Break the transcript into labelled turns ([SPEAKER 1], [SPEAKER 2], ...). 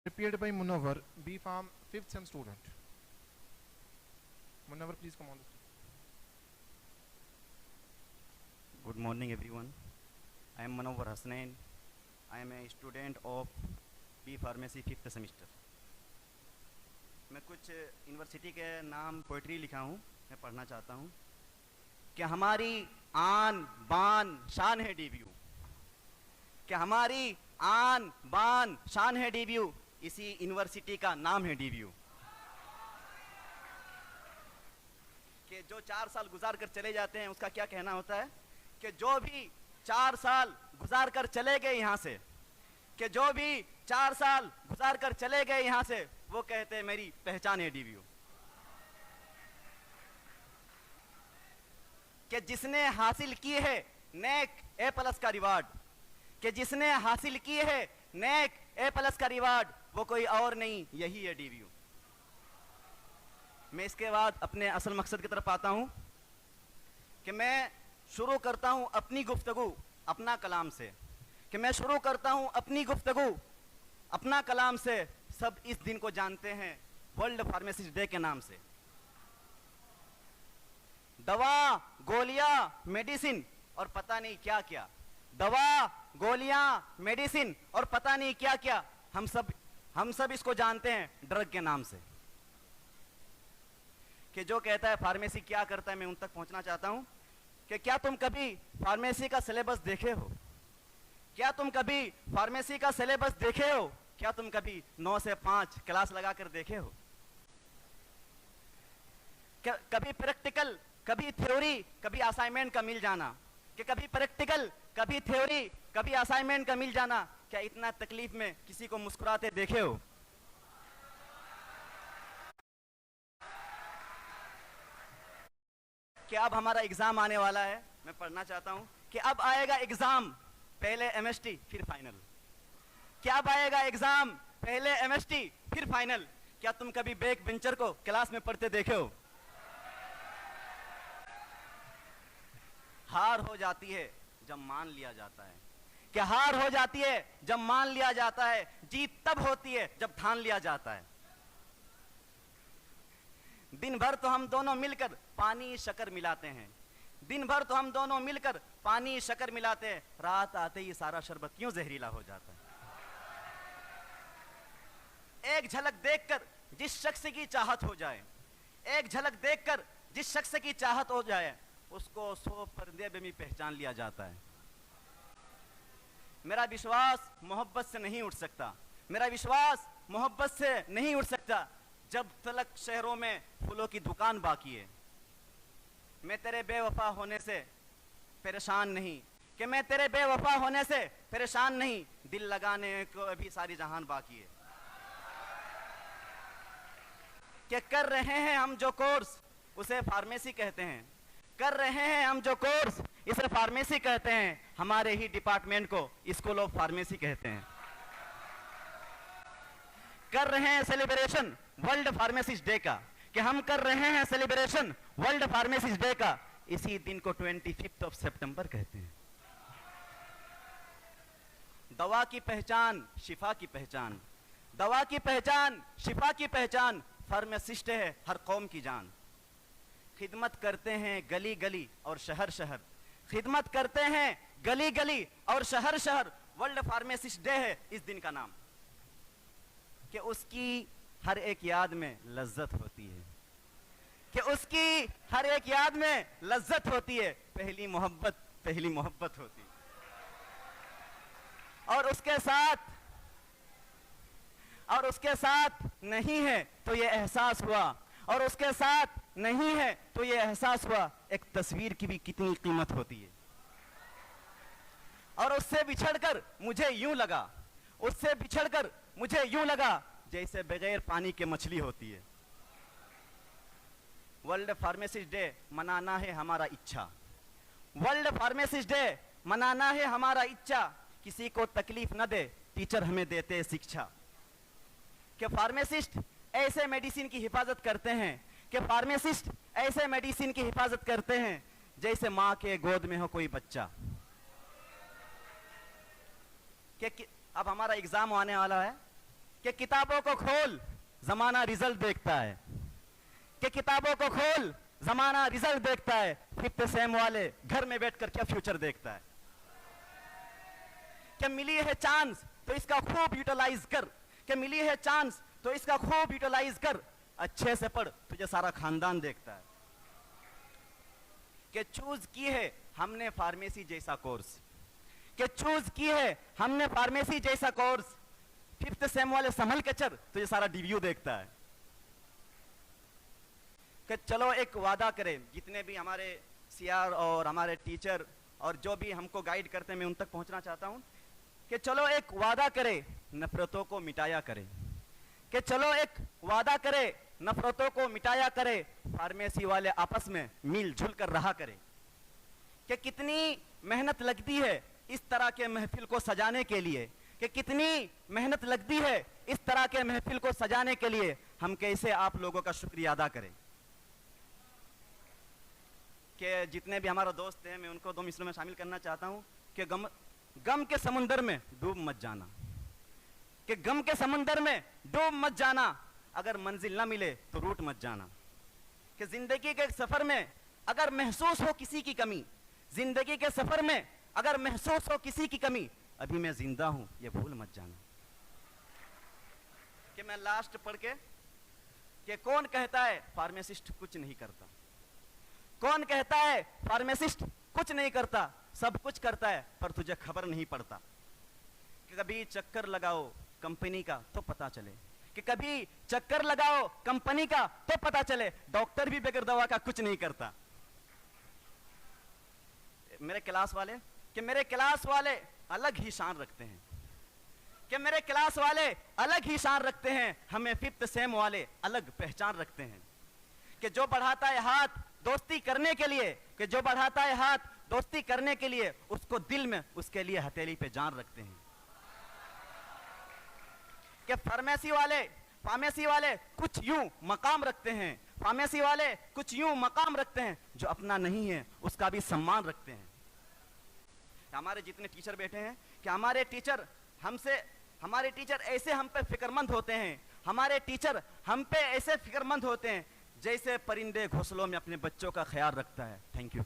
[SPEAKER 1] prepared by Munawar, B Farm 5th sem student. Munawar, please come on the stage.
[SPEAKER 2] Good morning everyone. I am Munawar Hasnain. I am a student of B Pharmacy 5th semester. मैं कुछ university के नाम poetry लिखा हूँ, मैं पढ़ना चाहता हूँ कि हमारी आन बान शान है डीबीयू, कि हमारी आन बान शान है डीबीयू, इसी यूनिवर्सिटी का नाम है डीबीयू। कि जो 4 साल गुजार कर चले जाते हैं उसका क्या कहना होता है कि जो भी 4 साल गुजार कर चले गए यहाँ से, कि जो भी 4 साल गुजार कर चले गए यहाँ से, वो कहते हैं मेरी पहचान है डीबीयू। कि जिसने हासिल की है नेक A+ का रिवार्ड, कि जिसने हासिल की है नेक A+ का रिवार्ड, वो कोई और नहीं, यही है डीबीयू। मैं इसके बाद अपने असल मकसद की तरफ आता हूं कि मैं शुरू करता हूं अपनी गुफ्तगू अपना कलाम से, कि मैं शुरू करता हूं अपनी गुफ्तगू अपना कलाम से। सब इस दिन को जानते हैं वर्ल्ड फार्मासिस्ट डे के नाम से। दवा गोलियां मेडिसिन और पता नहीं क्या क्या, दवा गोलियां मेडिसिन और पता नहीं क्या क्या, हम सब इसको जानते हैं ड्रग के नाम से। कि जो कहता है फार्मेसी क्या करता है, मैं उन तक पहुंचना चाहता हूं कि क्या तुम कभी फार्मेसी का सिलेबस देखे हो? क्या तुम कभी फार्मेसी का सिलेबस देखे हो? क्या तुम कभी 9 से 5 क्लास लगाकर देखे हो? कभी प्रैक्टिकल, कभी थ्योरी, कभी असाइनमेंट का मिल जाना, कि कभी प्रैक्टिकल, कभी थ्योरी, कभी असाइनमेंट का मिल जाना। क्या इतना तकलीफ में किसी को मुस्कुराते देखे हो? कि अब हमारा एग्जाम आने वाला है, मैं पढ़ना चाहता हूं कि अब आएगा एग्जाम, पहले एमएसटी फिर फाइनल। क्या अब आएगा एग्जाम, पहले एमएसटी फिर फाइनल। क्या तुम कभी बैक बेंचर को क्लास में पढ़ते देखे हो? हार हो जाती है जब मान लिया जाता है, कि हार हो जाती है जब मान लिया जाता है, जीत तब होती है जब ठान लिया जाता है। दिन भर तो हम दोनों मिलकर पानी शक्कर मिलाते हैं, दिन भर तो हम दोनों मिलकर पानी शक्कर मिलाते हैं, रात आते ही सारा शरबत क्यों जहरीला हो जाता है। एक झलक देखकर जिस शख्स की चाहत हो जाए, एक झलक देखकर जिस शख्स की चाहत हो जाए, उसको 100 पर्दे में भी पहचान लिया जाता है। मेरा विश्वास मोहब्बत से नहीं उठ सकता, मेरा विश्वास मोहब्बत से नहीं उठ सकता जब तलक शहरों में फूलों की दुकान बाकी है। मैं तेरे बेवफा होने से परेशान नहीं, कि मैं तेरे बेवफा होने से परेशान नहीं, दिल लगाने को अभी सारी जहान बाकी है। कि कर रहे हैं हम जो कोर्स उसे फार्मेसी कहते हैं, कर रहे हैं हम जो कोर्स इसे फार्मेसी कहते हैं। हमारे ही डिपार्टमेंट को स्कूल ऑफ फार्मेसी कहते हैं। कर रहे हैं सेलिब्रेशन वर्ल्ड फार्मासिस्ट डे का, कि हम कर रहे हैं सेलिब्रेशन वर्ल्ड फार्मासिस्ट डे का। इसी दिन को 25 सितंबर कहते हैं। दवा की पहचान शिफा की पहचान, दवा की पहचान शिफा की पहचान, फार्मासिस्ट है हर कौम की जान। खिदमत करते हैं गली गली और शहर शहर, खिदमत करते हैं गली गली और शहर शहर, वर्ल्ड फार्मासिस्ट डे है इस दिन का नाम। कि उसकी हर एक याद में लज्जत होती है, कि उसकी हर एक याद में लज्जत होती है, पहली मोहब्बत होती है। और उसके साथ नहीं है तो ये एहसास हुआ, और उसके साथ नहीं है तो ये एहसास हुआ एक तस्वीर की भी कितनी कीमत होती है। और उससे बिछड़कर मुझे यूं लगा, उससे बिछड़कर मुझे यूं लगा जैसे बगैर पानी के मछली होती है। वर्ल्ड फार्मासिस्ट डे मनाना है हमारा इच्छा, वर्ल्ड फार्मासिस्ट डे मनाना है हमारा इच्छा। किसी को तकलीफ न दे टीचर हमें देते शिक्षा। कि फार्मासिस्ट ऐसे मेडिसिन की हिफाजत करते हैं, कि फार्मासिस्ट ऐसे मेडिसिन की हिफाजत करते हैं जैसे माँ के गोद में हो कोई बच्चा। कि अब हमारा एग्जाम आने वाला है, कि किताबों को खोल जमाना रिजल्ट देखता है, कि किताबों को खोल जमाना रिजल्ट देखता है, फिफ्थ सेम वाले घर में बैठकर क्या फ्यूचर देखता है। कि मिली है चांस तो इसका खूब यूटिलाइज कर, कि मिली है चांस तो इसका खूब यूटिलाइज कर, अच्छे से पढ़ तुझे सारा खानदान देखता है। कि चूज की है हमने फार्मेसी जैसा कोर्स, कि चूज की है हमने फार्मेसी जैसा कोर्स, फिफ्थ सेम वाले संभल के चल तुझे सारा डिव्यू देखता है। कि चलो एक वादा करें, जितने भी हमारे सीआर और हमारे टीचर और जो भी हमको गाइड करते हैं, मैं उन तक पहुंचना चाहता हूं कि चलो एक वादा करे नफरतों को मिटाया करे, कि चलो एक वादा करे नफरतों को मिटाया करे, फार्मेसी वाले आपस में मिलजुल कर रहा करे। कि कितनी मेहनत लगती है इस तरह के महफिल को सजाने के लिए, कि कितनी मेहनत लगती है इस तरह के महफिल को सजाने के लिए, हम कैसे आप लोगों का शुक्रिया अदा करें। कि जितने भी हमारा दोस्त हैं मैं उनको 2 मिसरों में शामिल करना चाहता हूं कि गम के समुंदर में डूब मत जाना, कि गम के समुंदर में डूब मत जाना, अगर मंजिल ना मिले तो रूट मत जाना। कि जिंदगी के सफर में अगर महसूस हो किसी की कमी, जिंदगी के सफर में अगर महसूस हो किसी की कमी, अभी मैं जिंदा हूं ये भूल मत जाना। कि मैं लास्ट पढ़ के कि कौन कहता है फार्मासिस्ट कुछ नहीं करता, कौन कहता है फार्मासिस्ट कुछ नहीं करता, सब कुछ करता है पर तुझे खबर नहीं पड़ता। कि कभी चक्कर लगाओ कंपनी का तो पता चले, कि कभी चक्कर लगाओ कंपनी का तो पता चले, डॉक्टर भी बगैर दवा का कुछ नहीं करता। मेरे क्लास वाले, कि मेरे क्लास वाले अलग ही शान रखते हैं, कि मेरे क्लास वाले अलग ही शान रखते हैं, हमें फिफ्थ सेम वाले अलग पहचान रखते हैं। कि जो बढ़ाता है हाथ दोस्ती करने के लिए, कि जो बढ़ाता है हाथ दोस्ती करने के लिए, उसको दिल में उसके लिए हथेली पे जान रखते हैं। कि फार्मेसी वाले कुछ यूं मकाम रखते हैं, फार्मेसी वाले कुछ यूं मकाम रखते हैं, जो अपना नहीं है उसका भी सम्मान रखते हैं। हमारे जितने टीचर बैठे हैं, कि हमारे टीचर ऐसे हम पे फिक्रमंद होते हैं, हमारे टीचर हम पे ऐसे फिक्रमंद होते हैं जैसे परिंदे घोंसलों में अपने बच्चों का ख्याल रखता है। Thank you.